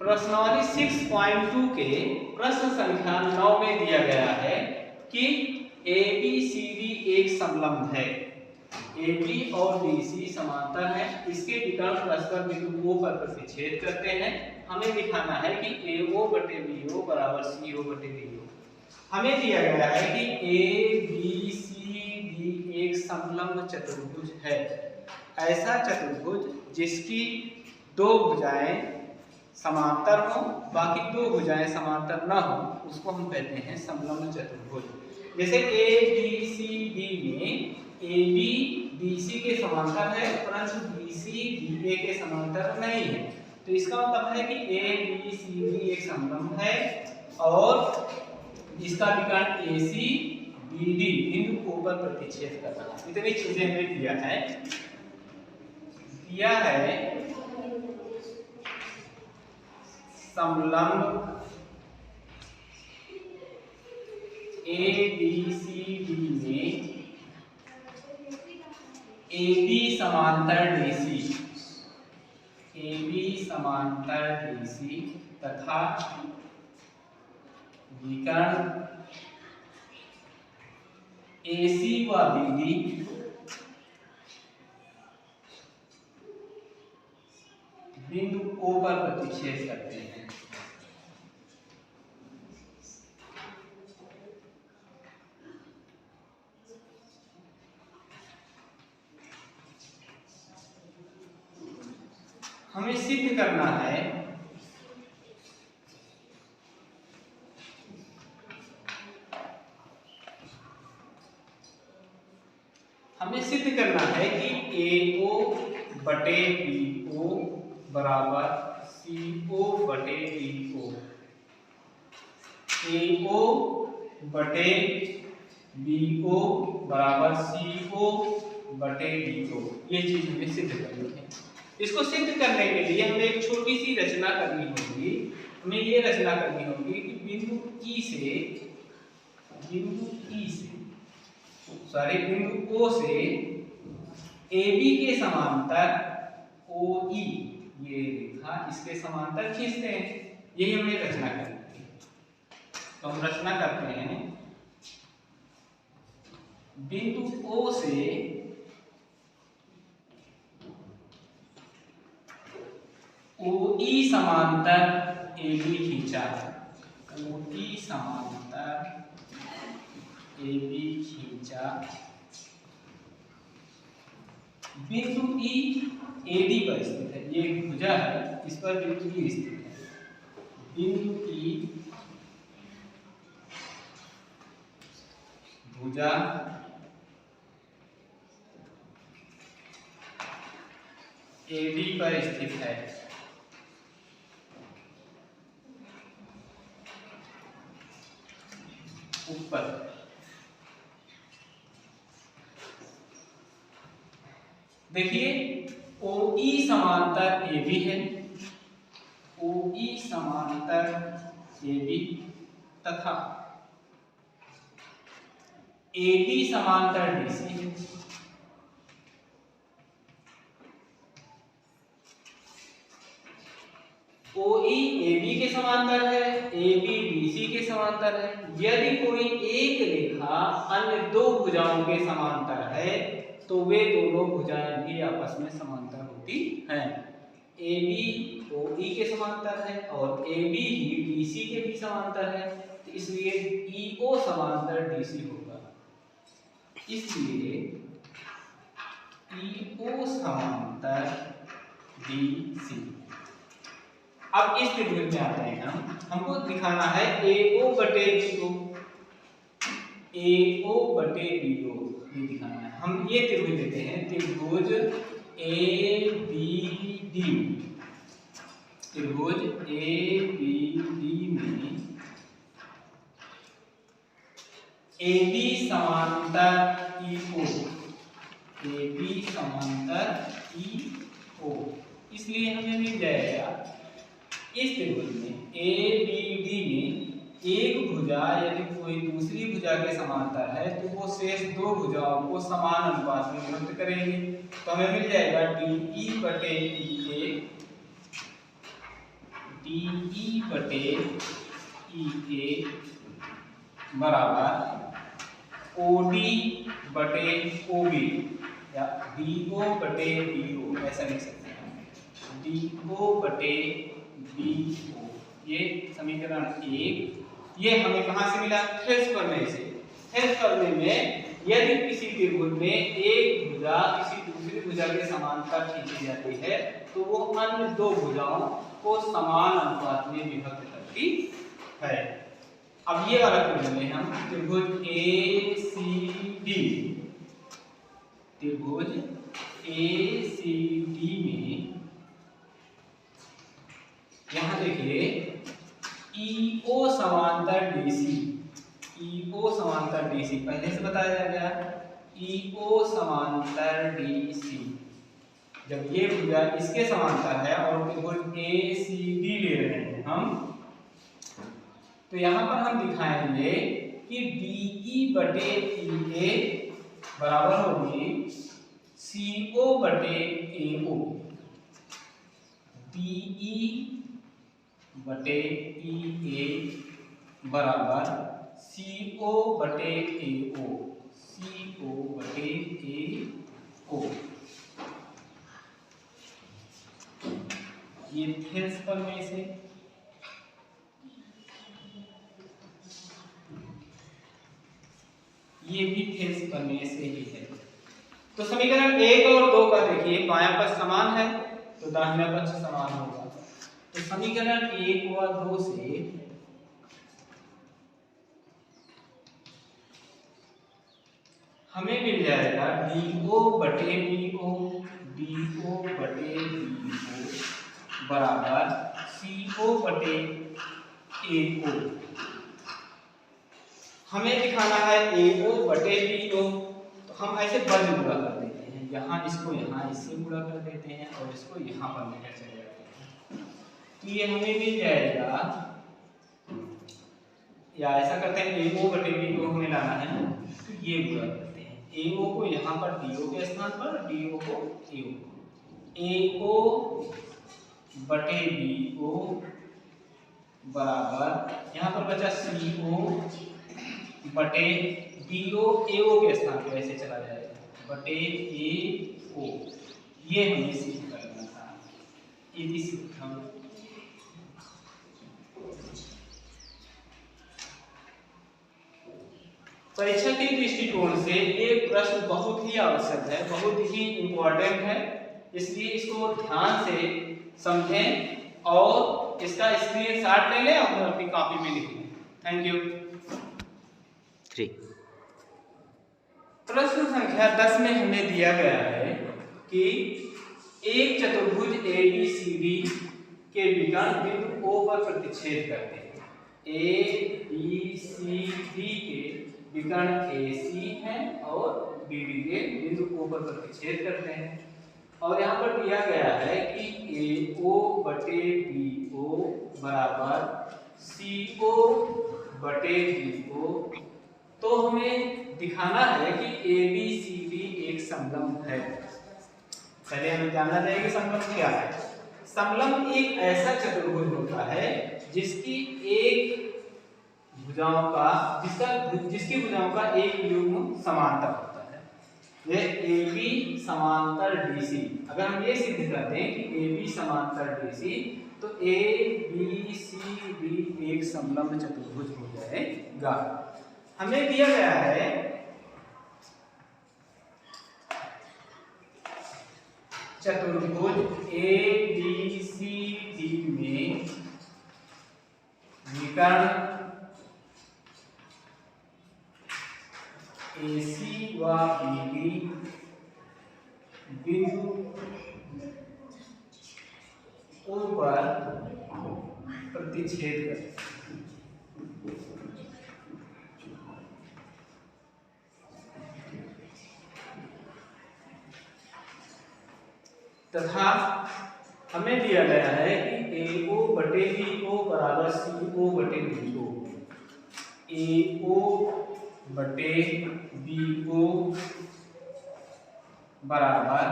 प्रश्नावली 6.2 के प्रश्न संख्या 9 में दिया गया है कि ABCD एक समलंब है, AB और BC समांतर है, इसके विकर्ण परस्पर बिंदु O पर प्रतिच्छेद करते हैं। हमें दिखाना है कि AO बटे BO बराबर CO बटे DO। हमें दिया गया है कि ABCD एक समलंब चतुर्भुज है, ऐसा चतुर्भुज जिसकी दो भुजाएं समांतर हो, बाकी दो भुजाएं समांतर न हो, उसको हम कहते हैं समलंब चतुर्भुज। जैसे ABCD में AB BC के समांतर है परंतु BC BA के समांतर नहीं है, तो इसका मतलब है कि ABCD एक समलंब है और इसका विकर्ण AC BD बिंदु O पर प्रतिच्छेद कर रहा है। इतनी चीजें हमें दिया है समलंब ABCD में AB समांतर DC तथा विकर्ण AC व BD बिंदु O पर प्रतिच्छेद करते हैं। हमें सिद्ध करना है कि AO बटे BO बराबर CO बटे DO, AO बटे BO बराबर CO बटे DO। ये चीज हमें सिद्ध करनी है। इसको सिद्ध करने के लिए हमें एक छोटी सी रचना करनी होगी। हमें ये रचना करनी होगी कि बिंदु O से AB के समांतर OE ये रेखा इसके समांतर खींचते हैं। यही हमें रचना करनी है। तो हम रचना करते हैं बिंदु O से OE समांतर AB खींचा, OE समांतर AB खींचा, बिंदु E AD पर स्थित है, ये एक भुजा है, इस पर बिंदु E स्थित है। बिंदु E भुजा AD पर स्थित है। ऊपर देखिए OE समांतर AB है, OE समांतर AB तथा AB समांतर DC है। OE AB के समांतर है, AB BC के समांतर है। यदि कोई एक रेखा अन्य दो भुजाओं के समांतर है तो वे दोनों भुजाएं भी आपस में समांतर होती हैं। AB OE के समांतर है और AB ही BC के भी समांतर है, तो इसलिए EO समांतर DC होगा। इसलिए EO समांतर DC। अब इस त्रिभुज में आते हैं हमको दिखाना है AO बटे BO, AO बटे BO ये दिखाना है। हम ये त्रिभुज लेते हैं, त्रिभुज ABD, त्रिभुज ABD में AB समांतर EO, AB समांतर EO, इसलिए हमें मिल जाएगा इस त्रिभुज में ABD में एक भुजा यदि कोई दूसरी भुजा के समांतर है तो वो शेष दो भुजाओं को समान अनुपात में विभक्त करेंगे। तो हमें मिल जाएगा DE बटे DA, DE बटे ई ए बराबर OD बटे OB या DO बटे DO, ऐसा लिख सकते हैं DO बटे DO। ये समीकरण 1। ये हमें कहाँ से मिला? थ्रेस प्रमेय से। थ्रेस प्रमेय में यदि किसी त्रिभुज में एक भुजा किसी दूसरी भुजा के समांतर खींची जाती है तो वो अन्य दो भुजाओं को समान अनुपात में विभक्त करती है। अब ये वाला त्रिभुज में हम त्रिभुज ACD, त्रिभुज ACD में यहां देखिए EO समांतर DC, EO समांतर DC पहले से बताया गया। EO समांतर DC जब ये भुजा इसके समांतर है और त्रिभुज ACD ले रहे हैं हम, तो यहां पर हम दिखाएंगे कि DE बटे EA बराबर होगी CO बटे AO। DE बटे EA बराबर CO बटे AO, CO बटे AO। ये थेल्स प्रमेय से। ये भी थेल्स प्रमेय से ही है। तो समीकरण 1 और 2 का देखिए, बायां पक्ष समान है तो दाहिना पक्ष समान होगा। तो समीकरण 1 व 2 से हमें मिल जाएगा DO बटे BO, DO बटे BO बराबर CO बटे AO। हमें दिखाना है AO बटे BO, तो हम ऐसे बल गुणा कर देते हैं। यहाँ इसको यहाँ इससे गुणा कर देते हैं और इसको यहाँ पर लेकर चले जाते हैं। तो ये हमें मिल जाएगा, या ऐसा करते हैं AO बटे BO हमें लाना है, तो ये गुणा करते हैं। AO को यहाँ पर DO के स्थान पर, DO को AO, AO बटे BO बराबर यहाँ पर बचा CO बटे BO, AO के स्थान पे ऐसे चला जाएगा बटे AO। ये हमें सिद्ध करना था। यदि हम परीक्षा के दृष्टिकोण से ये प्रश्न बहुत ही आवश्यक है, बहुत ही इंपॉर्टेंट है, इसलिए इसको ध्यान से समझें और इसका स्क्रीनशॉट ले लें और अपनी कॉपी में लिख लें। Thank you. प्रश्न संख्या 10 में हमें दिया गया है कि एक चतुर्भुज ABCD के विकर्ण बिंदु O पर प्रतिच्छेद करते हैं। ABCD के विकर्ण AC हैं और BD के बिंदु O पर प्रतिच्छेद करते हैं। और यहाँ पर दिया गया है कि AO बटे BO बराबर CO बटे BO। तो हमें दिखाना है कि ABCD एक समलंब है। पहले हमें जानना चाहिए कि समलंब क्या है। समलंब एक ऐसा चतुर्भुज होता है जिसकी भुजाओं का एक युग्म समांतर होता है। ये AB समांतर DC। अगर हम ये सिद्ध कर दें कि AB समांतर DC, तो ABCD एक समलंब चतुर्भुज हो जाएगा। हमें दिया गया है चतुर्भुज ABCD में विकर्ण AC व BD बिंदु O पर प्रतिच्छेद करते हैं। तथा हमें दिया गया है कि AO बटे BO बराबर CO बटे BO। AO बटे BO बराबर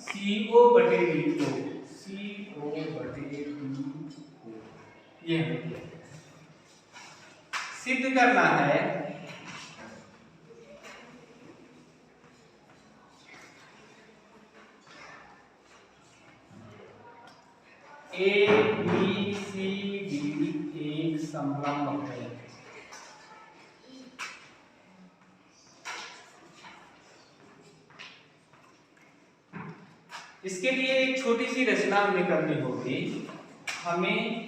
CO बटे BO, CO बटे BO। ये हमें दिया गया। सिद्ध करना है ABCD एक समलंब है। इसके लिए एक छोटी सी रचना हमें करनी होगी। हमें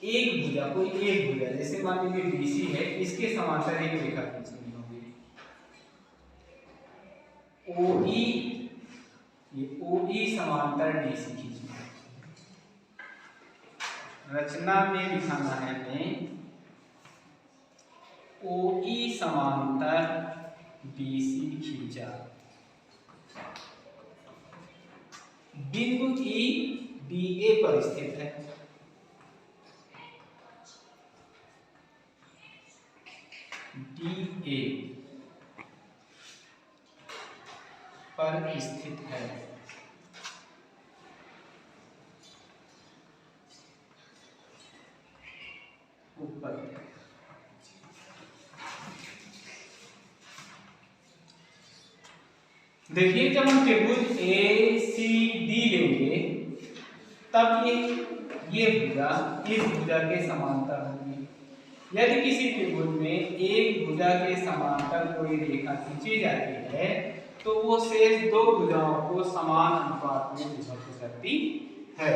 एक भुजा, कोई एक भुजा, जैसे मान लीजिए BC है, इसके समांतर एक रेखा खींचनी होगी। OE, ये OE समांतर DC खींचना है। रचना में दिखाना है हमें OE समांतर BC खींचा। बिंदु E DA पर स्थित है। DA पर स्थित है। ऊपर देखिए, जब हम त्रिभुज ACD लेंगे तब ये भुजा इस भुजा के समांतर होगी। यदि किसी त्रिभुज में एक भुजा के समांतर कोई रेखा खींची जाती है तो वो शेष दो भुजाओं को समान अनुपात में विभक्त करती है।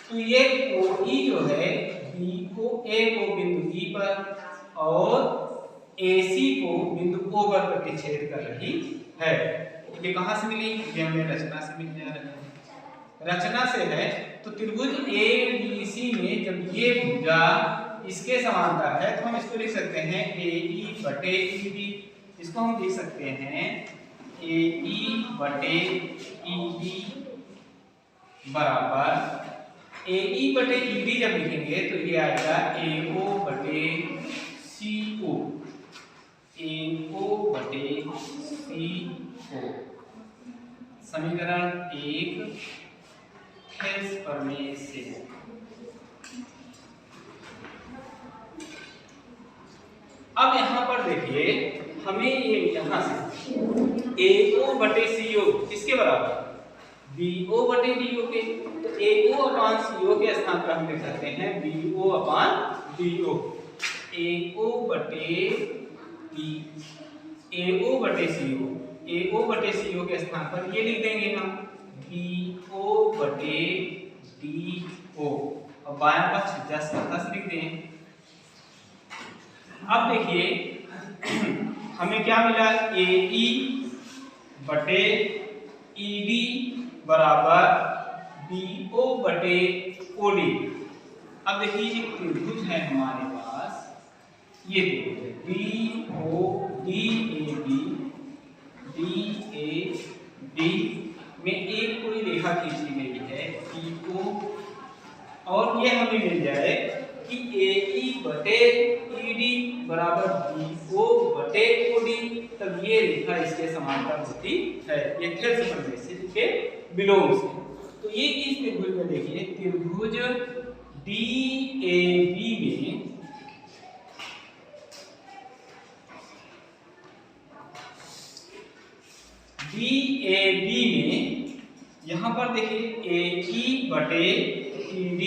तो ये OE जो है BOA को बिंदु E पर और AC को बिंदु O पर प्रतिच्छेद कर रही है। ये कहां से मिली? ये हमें रचना से मिल जा रही है। रचना से है तो त्रिभुज ABC में जब ये भुजा इसके समांतर है तो हम इसको लिख सकते हैं AE बटे ED। इसको हम लिख सकते हैं AE बटे ED बराबर AE बटे ED जब लिखेंगे तो ये आएगा AO बटे CO। AO बटे CO समीकरण 1 खेस प्रमेय से। अब यहाँ पर देखिए, हमें ये यहाँ से AO बटे CO किसके बराबर? BO बटे DO के। तो AO अपॉन CO के स्थान पर हम लिख सकते हैं BO अपॉन DO। AO बटे CO, AO बटे CO के स्थान पर ये लिख देंगे हम BO बटे DO और बायां पक्ष 10 लिख दें। अब देखिए हमें क्या मिला? AE बटे ED बराबर BO बटे OD। अब देखिए एक त्रिभुज है हमारे पास, ये त्रिभुज है DAD में एक कोई रेखा खींची गई है PO और ये हमें मिल जाए कि AE बटे ED बराबर BO बटे OD, तब ये रेखा इसके समांतर होती है। ये खेस प्रमेय से के बिलोंग से। तो ये इस त्रिभुज में देखिए, त्रिभुज DAB में यहाँ पर देखिए AE बटे ED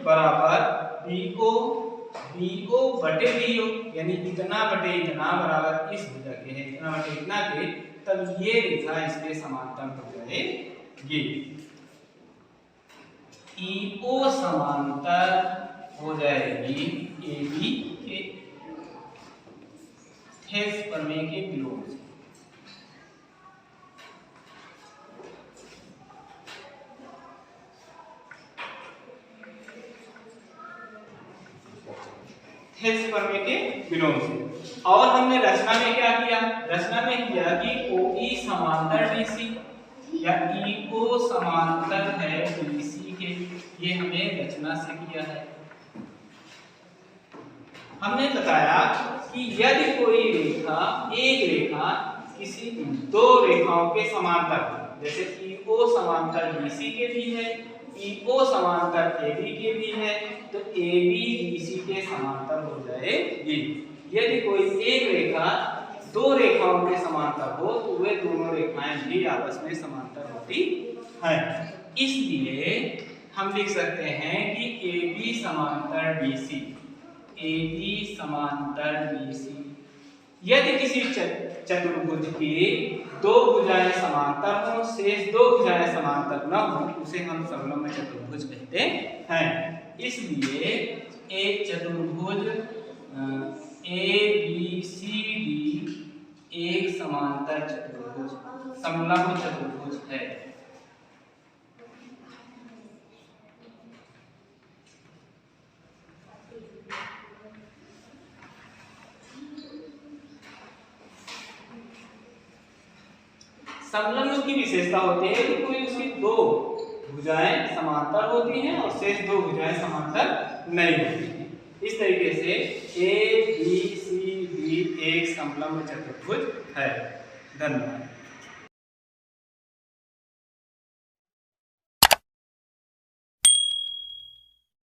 बराबर BO बटे DO, यानी इतना बटे इतना बराबर इस भुजा के है, इतना बटे इतना के, तब ये रेखा इसके समांतर हो जाएगी। EO समांतर हो जाएगी AB के खेस प्रमेय के विलोम से। खेस प्रमेय के विलोम से। और हमने रचना में क्या किया? रचना में किया कि OE समांतर DC या EO समांतर है DC के, ये हमने रचना से किया है। हमने बताया कि यदि कोई रेखा, एक रेखा किसी दो रेखाओं के समांतर, जैसे EO समांतर BC के भी है, EO समांतर AB के भी है तो AB BC के समांतर हो जाएगी। यदि कोई एक रेखा दो रेखाओं के समांतर हो तो वे दोनों रेखाएं भी आपस में समांतर होती हैं। इसलिए हम लिख सकते हैं कि AB समांतर BC, AB समांतर BC। यदि किसी चतुर्भुज की दो भुजाएं समांतर हो, शेष दो भुजाएं समांतर न हो, उसे हम समलंब चतुर्भुज कहते हैं। इसलिए एक चतुर्भुज ABCD एक समांतर चतुर्भुज, समलंब चतुर्भुज है। समलंब की विशेषता होती है कि कोई उसकी दो भुजाएं समांतर होती हैं और शेष दो भुजाएं समांतर नहीं होती हैं। इस तरीके से ABCD एक समलंब चतुर्भुज है। धन्यवाद।